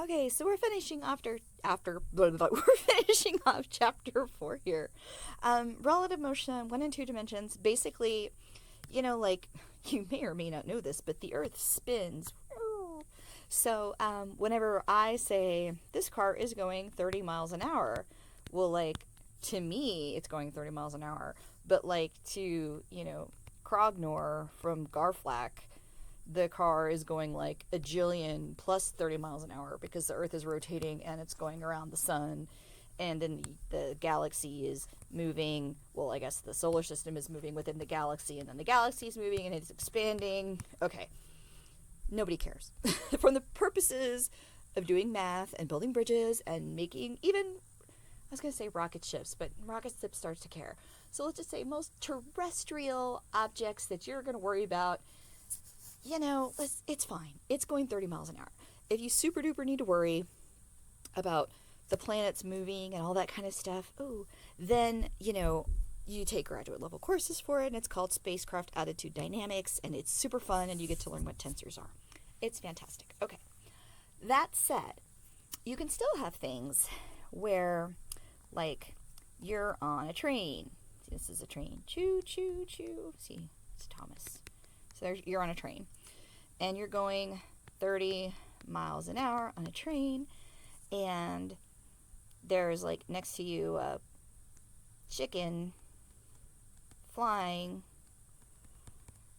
Okay, so we're finishing we're finishing off chapter 4 here. Relative motion, 1 and 2 dimensions. Basically, like, you may or may not know this, but the Earth spins. So whenever I say this car is going 30 miles an hour, well, like, to me it's going 30 miles an hour, but like to Krognor from Garflack, the car is going like a jillion plus 30 miles an hour because the Earth is rotating and it's going around the sun, and then the galaxy is moving. Well, I guess the solar system is moving within the galaxy, and then the galaxy is moving and it's expanding. Okay, nobody cares. From the purposes of doing math and building bridges and making even, I was going to say rocket ships, but rocket ships starts to care. So let's just say most terrestrial objects that you're going to worry about, it's fine. It's going 30 miles an hour. If you super duper need to worry about the planets moving and all that kind of stuff, then, you take graduate level courses for it, and it's called Spacecraft Attitude Dynamics, and it's super fun, and you get to learn what tensors are. It's fantastic. Okay. That said, you can still have things where, like, you're on a train. See, this is a train. Choo, choo, choo. See, it's Thomas. So you're on a train, and you're going 30 miles an hour on a train, and there's, like, next to you a chicken flying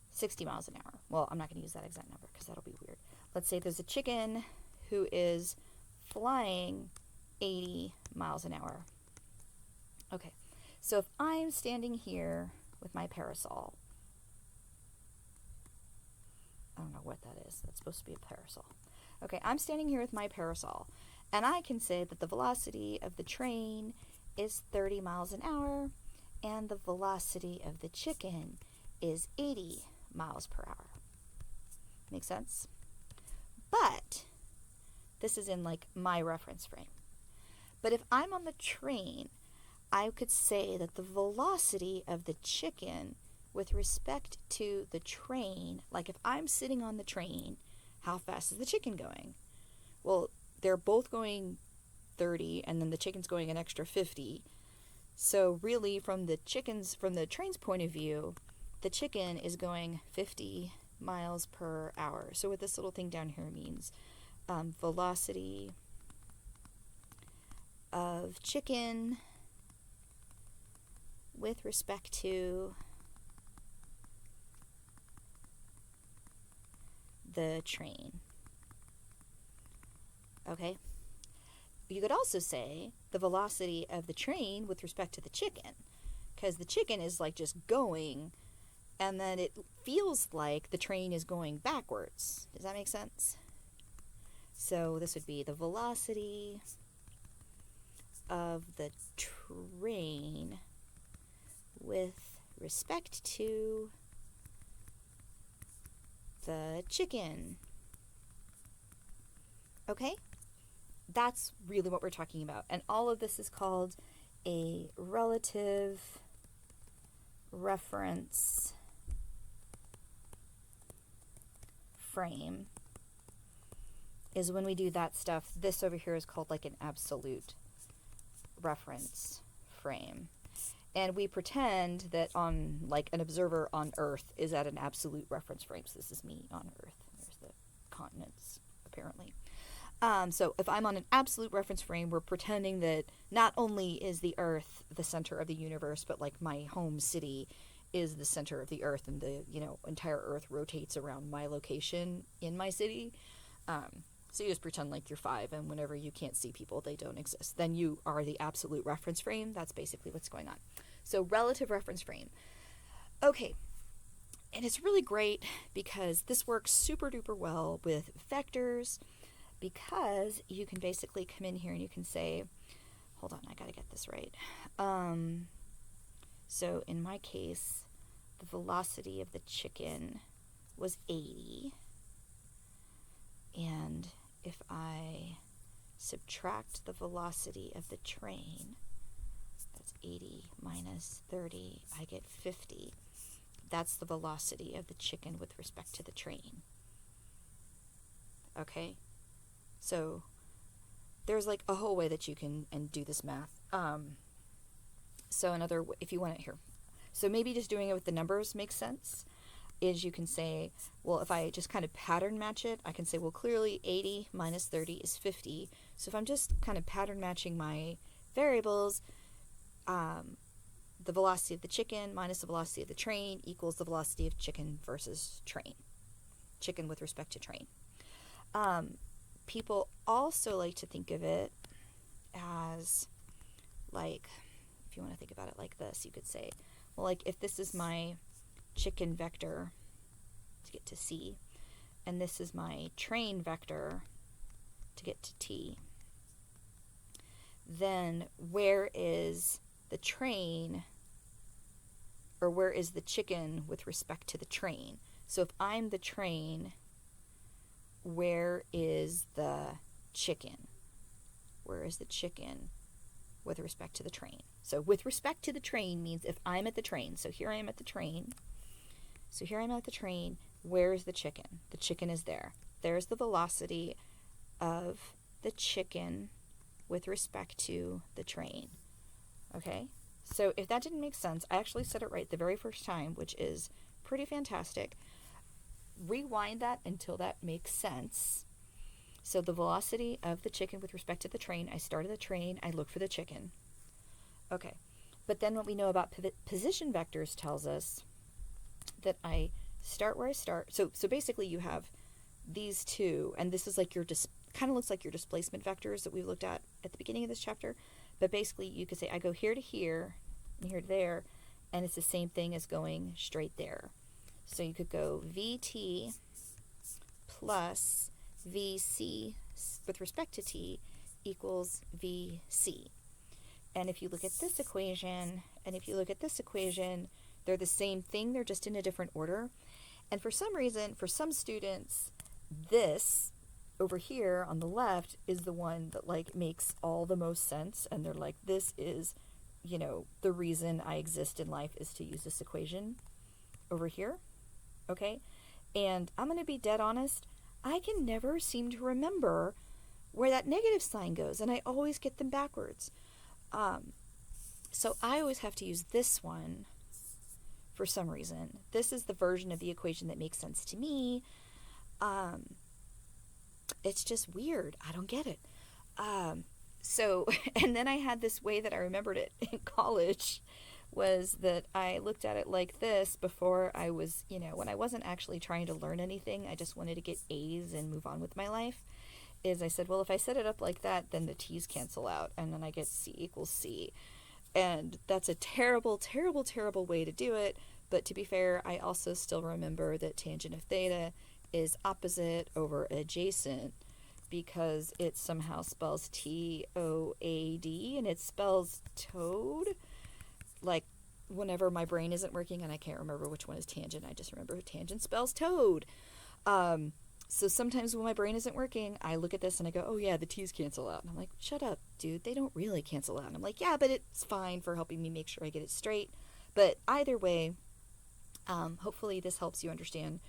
60 miles an hour. Well, I'm not going to use that exact number because that'll be weird. Let's say there's a chicken who is flying 80 miles an hour. Okay, so if I'm standing here with my parasol, I don't know what that is. That's supposed to be a parasol. Okay, I'm standing here with my parasol, and I can say that the velocity of the train is 30 miles an hour, and the velocity of the chicken is 80 miles per hour. Make sense? But this is in, like, my reference frame. But if I'm on the train, I could say that the velocity of the chicken with respect to the train, like if I'm sitting on the train, how fast is the chicken going? Well, they're both going 30, and then the chicken's going an extra 50. So really, from the train's point of view, the chicken is going 50 miles per hour. So what this little thing down here means, velocity of chicken with respect to the train. Okay? You could also say the velocity of the train with respect to the chicken, because the chicken is like just going, and then it feels like the train is going backwards. Does that make sense? So this would be the velocity of the train with respect to the chicken. Okay? That's really what we're talking about. And all of this is called a relative reference frame. Is when we do that stuff. This over here is called like an absolute reference frame. And we pretend that on, like, an observer on Earth is at an absolute reference frame. So this is me on Earth. There's the continents, apparently. So if I'm on an absolute reference frame, we're pretending that not only is the Earth the center of the universe, but, like, my home city is the center of the Earth, and the, entire Earth rotates around my location in my city. So you just pretend like you're 5, and whenever you can't see people, they don't exist. Then you are the absolute reference frame. That's basically what's going on. So relative reference frame. Okay. And it's really great because this works super duper well with vectors, because you can basically come in here and you can say, hold on, I gotta get this right. So in my case, the velocity of the chicken was 80. And if I subtract the velocity of the train, that's 80 minus 30, I get 50. That's the velocity of the chicken with respect to the train. Okay? So there's like a whole way that you can and do this math. So another, if you want it here, so maybe just doing it with the numbers makes sense. Is you can say, well, if I just kind of pattern match it, I can say, well, clearly 80 minus 30 is 50. So if I'm just kind of pattern matching my variables, the velocity of the chicken minus the velocity of the train equals the velocity of chicken versus train. Chicken with respect to train. People also like to think of it as, like, if you want to think about it like this, you could say, well, like, if this is my chicken vector to get to C, and this is my train vector to get to T, then where is the train, or where is the chicken with respect to the train? So if I'm the train, where is the chicken? Where is the chicken with respect to the train? So with respect to the train means if I'm at the train, so here I am at the train, where is the chicken? The chicken is there. There's the velocity of the chicken with respect to the train. Okay? So if that didn't make sense, I actually said it right the very first time, which is pretty fantastic. Rewind that until that makes sense. So the velocity of the chicken with respect to the train, I started the train, I look for the chicken. Okay. But then what we know about position vectors tells us that I start where I start. So basically you have these two, and this is like your kind of looks like your displacement vectors that we looked at the beginning of this chapter. But basically you could say I go here to here and here to there, and it's the same thing as going straight there. So you could go VT plus VC with respect to T equals VC. And if you look at this equation, they're the same thing, they're just in a different order. And for some reason, for some students, this over here on the left is the one that like makes all the most sense, and they're like, this is, the reason I exist in life is to use this equation over here. Okay? And I'm going to be dead honest, I can never seem to remember where that negative sign goes, and I always get them backwards. So I always have to use this one for some reason. This is the version of the equation that makes sense to me. It's just weird. I don't get it. So, and then I had this way that I remembered it in college was that I looked at it like this before I was, when I wasn't actually trying to learn anything, I just wanted to get A's and move on with my life, is I said, well, if I set it up like that, then the T's cancel out, and then I get C equals C. And that's a terrible, terrible, terrible way to do it. But to be fair, I also still remember that tangent of theta is opposite over adjacent, because it somehow spells T-O-A-D, and it spells toad. Like, whenever my brain isn't working and I can't remember which one is tangent, I just remember tangent spells toad. So sometimes when my brain isn't working, I look at this and I go, oh yeah, the T's cancel out. And I'm like, shut up, dude, they don't really cancel out. And I'm like, yeah, but it's fine for helping me make sure I get it straight. But either way, hopefully this helps you understand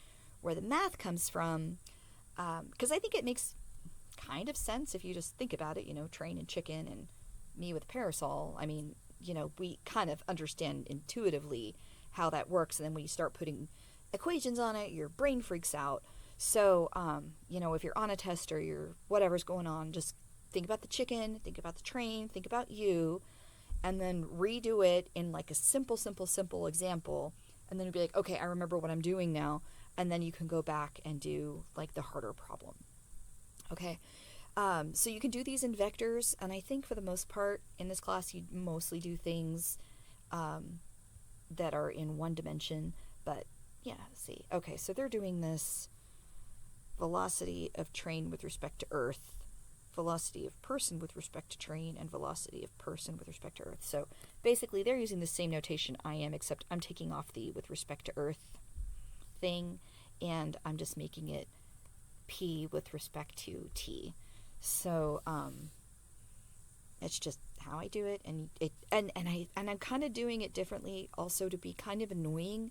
where the math comes from, because I think it makes kind of sense if you just think about it, train and chicken and me with a parasol. I mean, we kind of understand intuitively how that works, and then when you start putting equations on it, your brain freaks out. So, if you're on a test or you're whatever's going on, just think about the chicken, think about the train, think about you, and then redo it in like a simple example, and then you'll be like, okay, I remember what I'm doing now, and then you can go back and do like the harder problem. Okay. So you can do these in vectors, and I think for the most part in this class you mostly do things that are in one dimension, but yeah, see. Okay, so they're doing this velocity of train with respect to Earth, velocity of person with respect to train, and velocity of person with respect to Earth. So basically they're using the same notation I am, except I'm taking off the with respect to Earth thing, and I'm just making it P with respect to T. So it's just how I do it, and I'm kind of doing it differently also to be kind of annoying,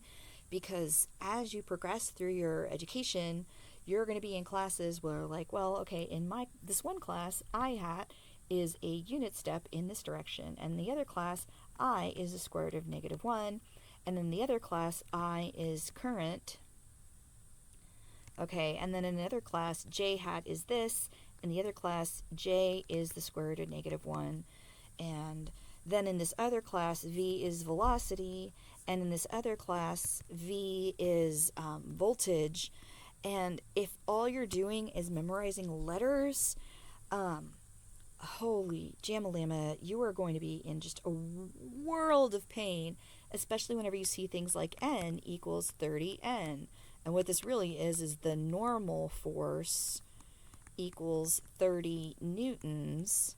because as you progress through your education, you're going to be in classes where like, well, okay, in this one class, I hat is a unit step in this direction, and the other class, I is the square root of -1, and then the other class, I is current. Okay, and then in another class, j hat is this, and the other class, j is the square root of -1, and then in this other class, v is velocity, and in this other class, v is voltage. And if all you're doing is memorizing letters, holy jamalama, you are going to be in just a world of pain, especially whenever you see things like n equals 30n. And what this really is the normal force equals 30 newtons.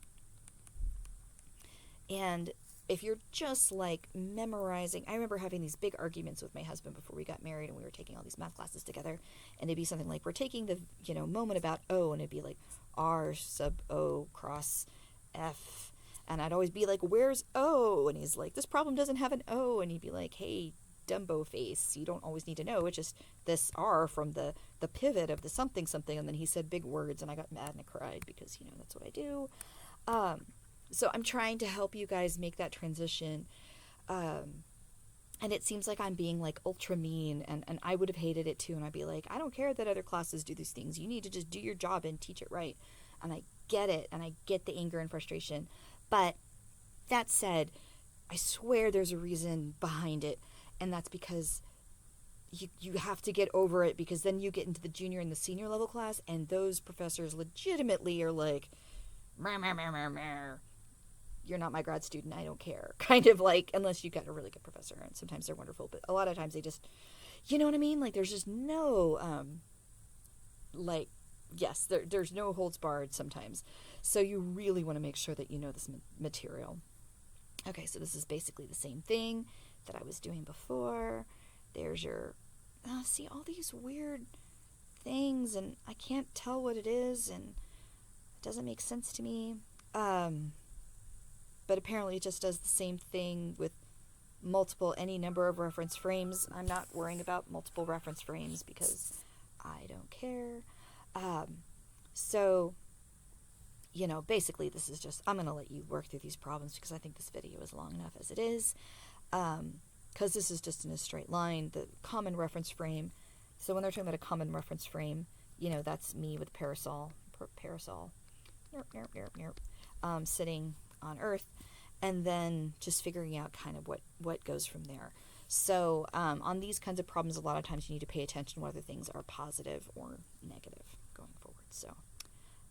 And if you're just like memorizing, I remember having these big arguments with my husband before we got married, and we were taking all these math classes together, and it'd be something like, we're taking the, moment about O, and it'd be like R sub O cross F, and I'd always be like, where's O? And he's like, this problem doesn't have an O, and he'd be like, hey, Dumbo face, you don't always need to know, it's just this R from the pivot of the something something. And then he said big words, and I got mad and I cried because, that's what I do. So I'm trying to help you guys make that transition. And it seems like I'm being like ultra mean, and I would have hated it too. And I'd be like, I don't care that other classes do these things. You need to just do your job and teach it right. And I get it. And I get the anger and frustration. But that said, I swear there's a reason behind it. And that's because you have to get over it, because then you get into the junior and the senior level class, and those professors legitimately are like, meh, meh, meh, meh, meh. You're not my grad student, I don't care. Kind of like, unless you got a really good professor, and sometimes they're wonderful, but a lot of times they just, you know what I mean? Like, there's just no, yes, there's no holds barred sometimes. So you really want to make sure that you know this material. Okay, so this is basically the same thing that I was doing before. There's your, see all these weird things, and I can't tell what it is, and it doesn't make sense to me. But apparently it just does the same thing with any number of reference frames. I'm not worrying about multiple reference frames because I don't care. So, basically this is just, I'm going to let you work through these problems because I think this video is long enough as it is. Because this is just in a straight line, the common reference frame. So when they're talking about a common reference frame, that's me with parasol, sitting on Earth, and then just figuring out kind of what goes from there. So on these kinds of problems, a lot of times you need to pay attention whether things are positive or negative going forward. So,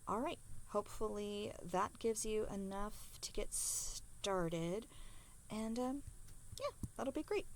all right, hopefully that gives you enough to get started, and yeah, that'll be great.